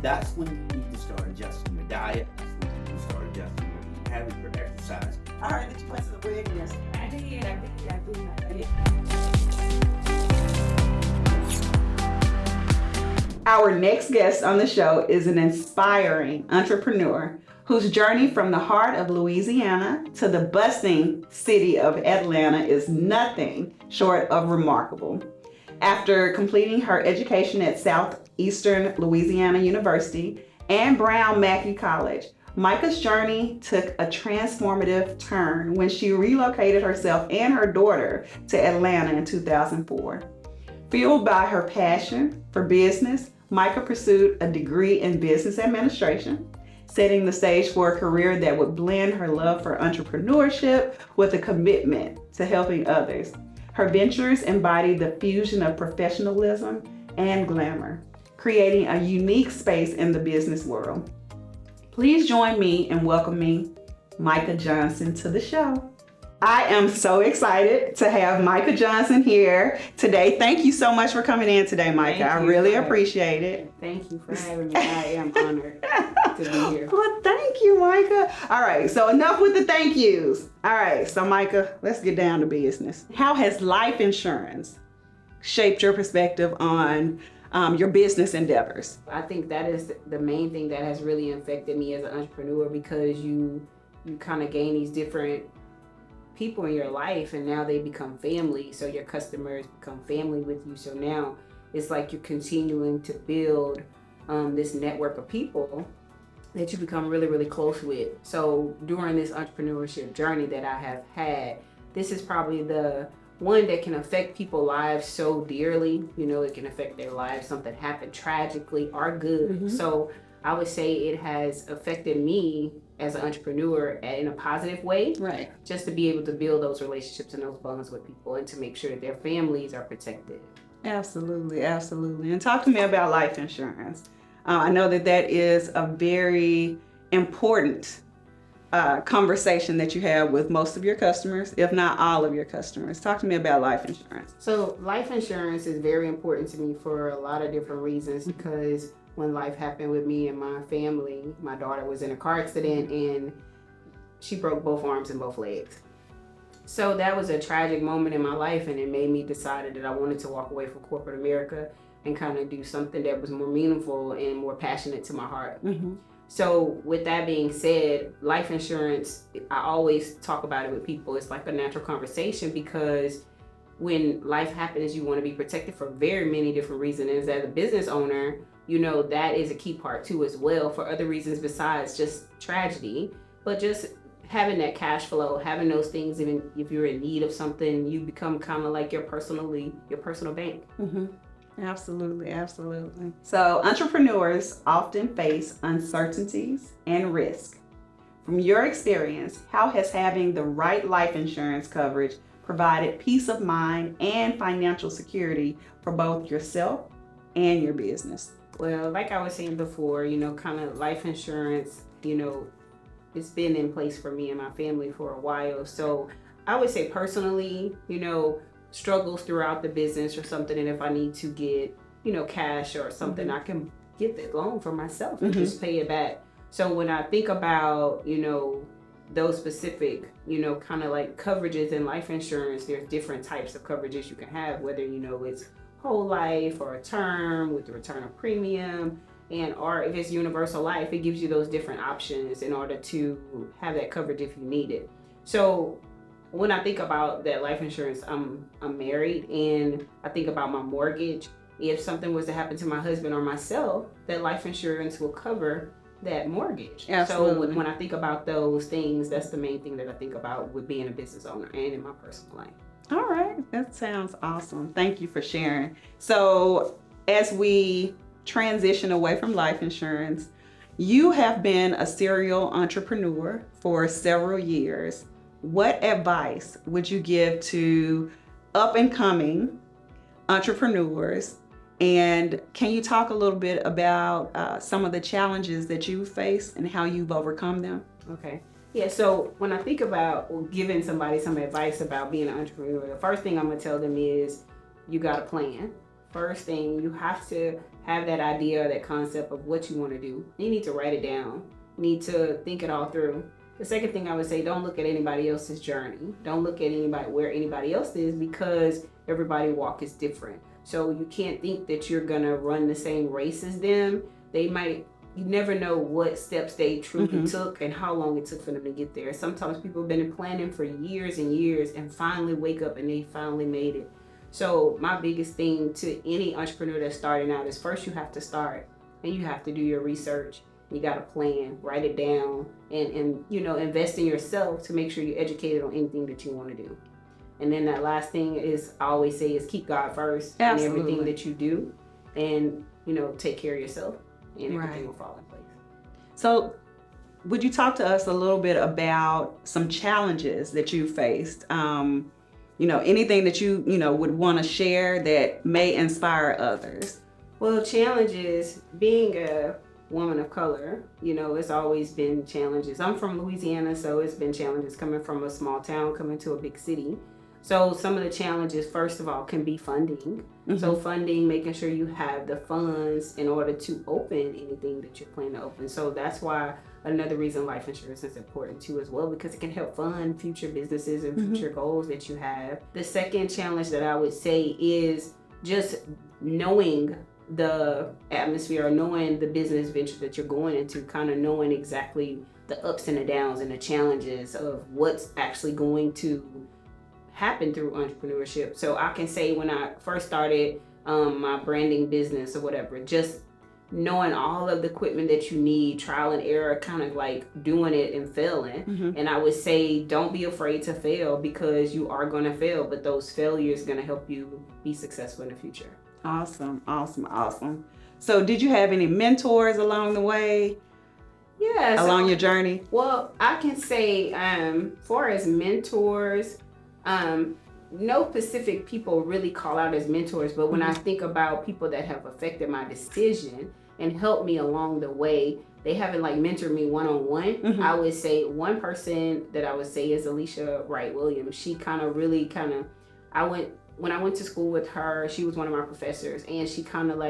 that's when you need to start adjusting your diet. That's when you need to start adjusting your habits, your exercise. I heard that you went to the wedding yesterday. I did. Our next guest on the show is an inspiring entrepreneur whose journey from the heart of Louisiana to the bustling city of Atlanta is nothing short of remarkable. After completing her education at Southeastern Louisiana University and Brown Mackie College, Mica's journey took a transformative turn when she relocated herself and her daughter to Atlanta in 2004. Fueled by her passion for business, Mica pursued a degree in business administration, setting the stage for a career that would blend her love for entrepreneurship with a commitment to helping others. Her ventures embody the fusion of professionalism and glamour, creating a unique space in the business world. Please join me in welcoming Mica Johnson to the show. I am so excited to have Mica Johnson here today. Thank you so much for coming in today, Mica. I really appreciate it. Thank you for having me. I am honored to be here. Well, thank you, Mica. All right, so enough with the thank yous. All right, so Mica, let's get down to business. How has life insurance shaped your perspective on your business endeavors? I think that is the main thing that has really affected me as an entrepreneur, because you kind of gain these different people in your life, and now they become family. So your customers become family with you. So now it's like you're continuing to build this network of people that you become really, really close with. So during this entrepreneurship journey that I have had, this is probably the one that can affect people's lives so dearly. You know, it can affect their lives. Something happened tragically or good. Mm-hmm. So I would say it has affected me as an entrepreneur in a positive way. Right. Just to be able to build those relationships and those bonds with people, and to make sure that their families are protected. Absolutely, absolutely. And talk to me about life insurance. I know that is a very important conversation that you have with most of your customers, if not all of your customers. Talk to me about life insurance. So life insurance is very important to me for a lot of different reasons, because when life happened with me and my family, my daughter was in a car accident and she broke both arms and both legs. So that was a tragic moment in my life, and it made me decide that I wanted to walk away from corporate America and kind of do something that was more meaningful and more passionate to my heart. Mm-hmm. So with that being said, life insurance, I always talk about it with people. It's like a natural conversation, because when life happens, you want to be protected for very many different reasons. And as a business owner, you know, that is a key part too as well, for other reasons besides just tragedy, but just having that cash flow, having those things. Even if you're in need of something, you become kind of like your personal bank. Mm-hmm. Absolutely, absolutely. So entrepreneurs often face uncertainties and risk. From your experience, how has having the right life insurance coverage provided peace of mind and financial security for both yourself and your business? Well, like I was saying before, you know, kind of life insurance, you know, it's been in place for me and my family for a while. So I would say personally, you know, struggles throughout the business or something, and if I need to get, you know, cash or something, I can get that loan for myself and just pay it back. So when I think about, you know, those specific, you know, kind of like coverages in life insurance, there's different types of coverages you can have, whether, you know, it's whole life or a term with the return of premium, and or if it's universal life, it gives you those different options in order to have that coverage if you need it. So when I think about that life insurance, I'm married, and I think about my mortgage. If something was to happen to my husband or myself, that life insurance will cover that mortgage. Absolutely. So when I think about those things, that's the main thing that I think about with being a business owner and in my personal life. All right, that sounds awesome. Thank you for sharing. So as we transition away from life insurance, you have been a serial entrepreneur for several years. What advice would you give to up and coming entrepreneurs? And can you talk a little bit about some of the challenges that you face and how you've overcome them? Okay. Yeah, so when I think about giving somebody some advice about being an entrepreneur, the first thing I'm gonna tell them is you got a plan. first thing, you have to have that idea, that concept of what you want to do. You need to write it down. You need to think it all through. The second thing I would say, don't look at anybody else's journey. Don't look at anybody where anybody else is, because everybody's walk is different. So you can't think that you're gonna run the same race as them. You never know what steps they truly took and how long it took for them to get there. Sometimes people have been planning for years and years and finally wake up and they finally made it. So my biggest thing to any entrepreneur that's starting out is, first you have to start and you have to do your research. You got a plan, write it down, and invest in yourself to make sure you're educated on anything that you want to do. And then that last thing is, I always say, is keep God first in everything that you do, and take care of yourself, and everything will fall in place. So would you talk to us a little bit about some challenges that you faced? Anything that you would want to share that may inspire others? Well, challenges, being a woman of color, it's always been challenges. I'm from Louisiana, so it's been challenges coming from a small town, coming to a big city. So some of the challenges, first of all, can be funding. So funding, making sure you have the funds in order to open anything that you're planning to open. So that's why another reason life insurance is important too as well, because it can help fund future businesses and future goals that you have. The second challenge that I would say is just knowing the atmosphere, or knowing the business venture that you're going into, kind of knowing exactly the ups and the downs and the challenges of what's actually going to happen through entrepreneurship. So I can say, when I first started my branding business or whatever, just knowing all of the equipment that you need, trial and error, kind of like doing it and failing. And I would say, don't be afraid to fail, because you are going to fail, but those failures are going to help you be successful in the future. Awesome. So did you have any mentors along the way? Yeah. Along your journey? Well, I can say, far as mentors, no specific people really call out as mentors, but when I think about people that have affected my decision and helped me along the way, they haven't mentored me one-on-one. I would say one person that I would say is Alicia Wright Williams. She when I went to school with her, she was one of my professors, and she kind of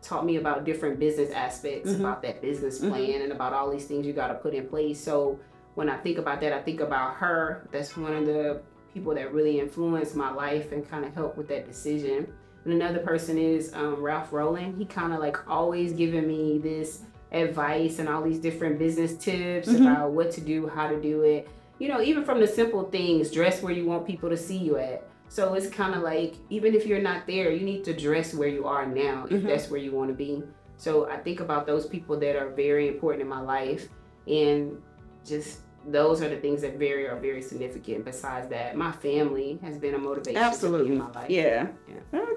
taught me about different business aspects, about that business plan, and about all these things you got to put in place. So when I think about that, I think about her. That's one of the people that really influenced my life and kind of helped with that decision. And another person is Ralph Rowland. He kind of always giving me this advice and all these different business tips about what to do, how to do it. Even from the simple things, dress where you want people to see you at. So it's kind of even if you're not there, you need to dress where you are now, if that's where you want to be. So I think about those people that are very important in my life, and just those are the things that are very significant. Besides that, my family has been a motivation in my life. Yeah. Oh,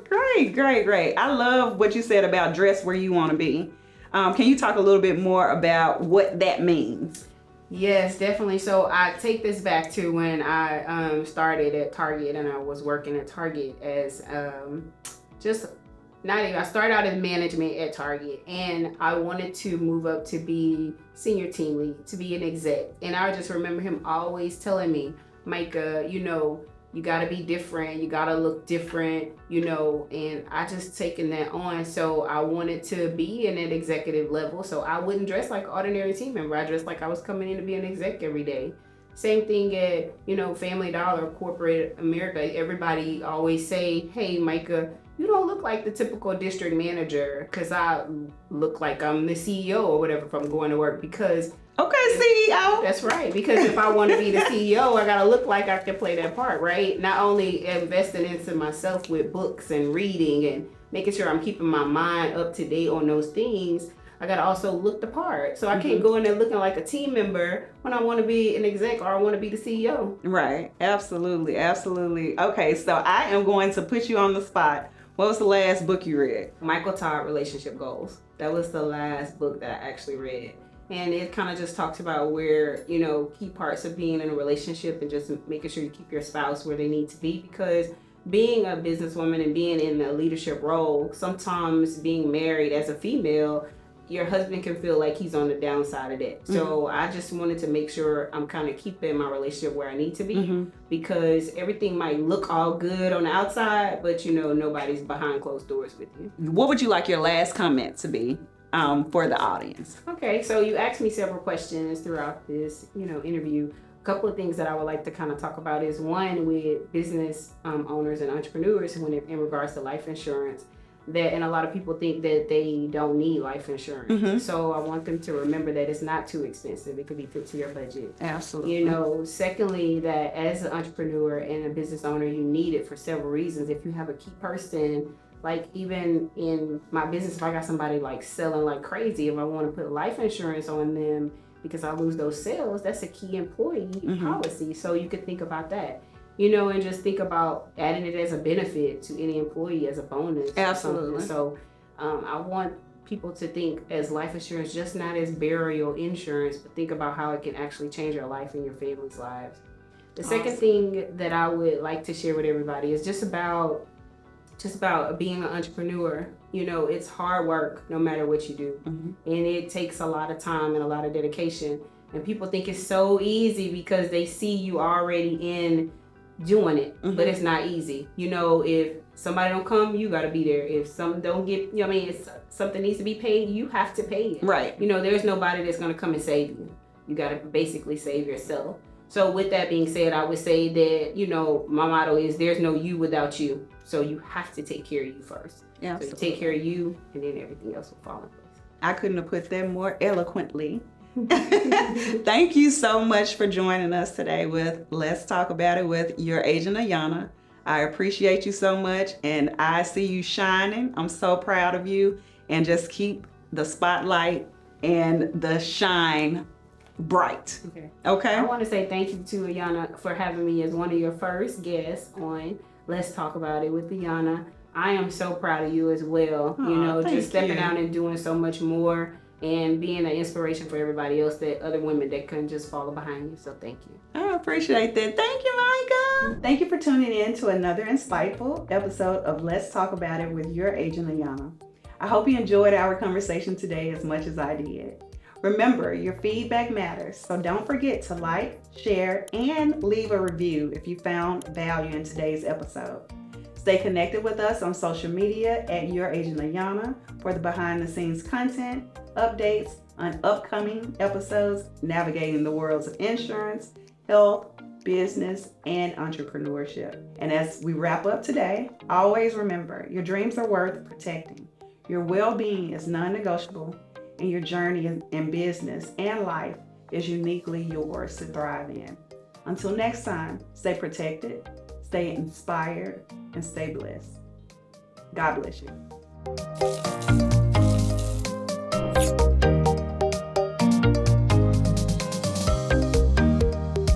great. I love what you said about dress where you want to be. Can you talk a little bit more about what that means? Yes, definitely. So I take this back to when I started at Target, and I was working at Target as I started out in management at Target, and I wanted to move up to be senior team lead, to be an exec. And I just remember him always telling me, Mica, you gotta be different, you gotta look different, and I just taken that on. So I wanted to be in an executive level, so I wouldn't dress like an ordinary team member. I dressed like I was coming in to be an exec every day. Same thing at, Family Dollar, corporate America. Everybody always say, hey, Mica, you don't look like the typical district manager, because I look like I'm the CEO or whatever if I'm going to work, because CEO. That's right. Because if I want to be the CEO, I gotta look like I can play that part, right? Not only investing into myself with books and reading and making sure I'm keeping my mind up to date on those things, I gotta also look the part. So I can't go in there looking like a team member when I want to be an exec or I want to be the CEO. Right. Absolutely. Okay, so I am going to put you on the spot. What was the last book you read? Michael Todd, Relationship Goals. That was the last book that I actually read. And it kind of just talks about where, key parts of being in a relationship, and just making sure you keep your spouse where they need to be. Because being a businesswoman and being in a leadership role, sometimes being married as a female, your husband can feel like he's on the downside of that. So I just wanted to make sure I'm kind of keeping my relationship where I need to be, because everything might look all good on the outside, but nobody's behind closed doors with you. What would you like your last comment to be for the audience? Okay, so you asked me several questions throughout this, interview. A couple of things that I would like to kind of talk about is one with business owners and entrepreneurs in regards to life insurance. And a lot of people think that they don't need life insurance. So I want them to remember that it's not too expensive. It could be fit to your budget. Absolutely. Secondly, that as an entrepreneur and a business owner, you need it for several reasons. If you have a key person, like even in my business, if I got somebody like selling like crazy, if I want to put life insurance on them because I lose those sales, that's a key employee policy. So you could think about that. And just think about adding it as a benefit to any employee as a bonus. Absolutely. So I want people to think as life insurance, just not as burial insurance, but think about how it can actually change your life and your family's lives. The second thing that I would like to share with everybody is just about being an entrepreneur. It's hard work no matter what you do. And it takes a lot of time and a lot of dedication. And people think it's so easy because they see you already in doing it, but it's not easy. If somebody don't come, you got to be there. If some don't get, if something needs to be paid, you have to pay it. Right. There's nobody that's going to come and save you. You got to basically save yourself. So with that being said, I would say that, my motto is there's no you without you. So you have to take care of you first. Yeah. So you take care of you, and then everything else will fall in place. I couldn't have put that more eloquently. Thank you so much for joining us today with Let's Talk About It with your agent Ayana. I appreciate you so much, and I see you shining. I'm so proud of you, and just keep the spotlight and the shine bright. Okay. I want to say thank you to Ayana for having me as one of your first guests on Let's Talk About It with Ayana. I am so proud of you as well. Just stepping out and doing so much more, and being an inspiration for everybody else, that other women that couldn't just follow behind you. So thank you. I appreciate that. Thank you, Mica. Thank you for tuning in to another insightful episode of Let's Talk About It with your agent Ayana. I hope you enjoyed our conversation today as much as I did. Remember, your feedback matters, so don't forget to like, share, and leave a review if you found value in today's episode. Stay connected with us on social media at Your Agent Ayana for the behind-the-scenes content, updates on upcoming episodes, navigating the worlds of insurance, health, business, and entrepreneurship. And as we wrap up today, always remember, your dreams are worth protecting. Your well-being is non-negotiable, and your journey in business and life is uniquely yours to thrive in. Until next time, stay protected, stay inspired, and stay blessed. God bless you.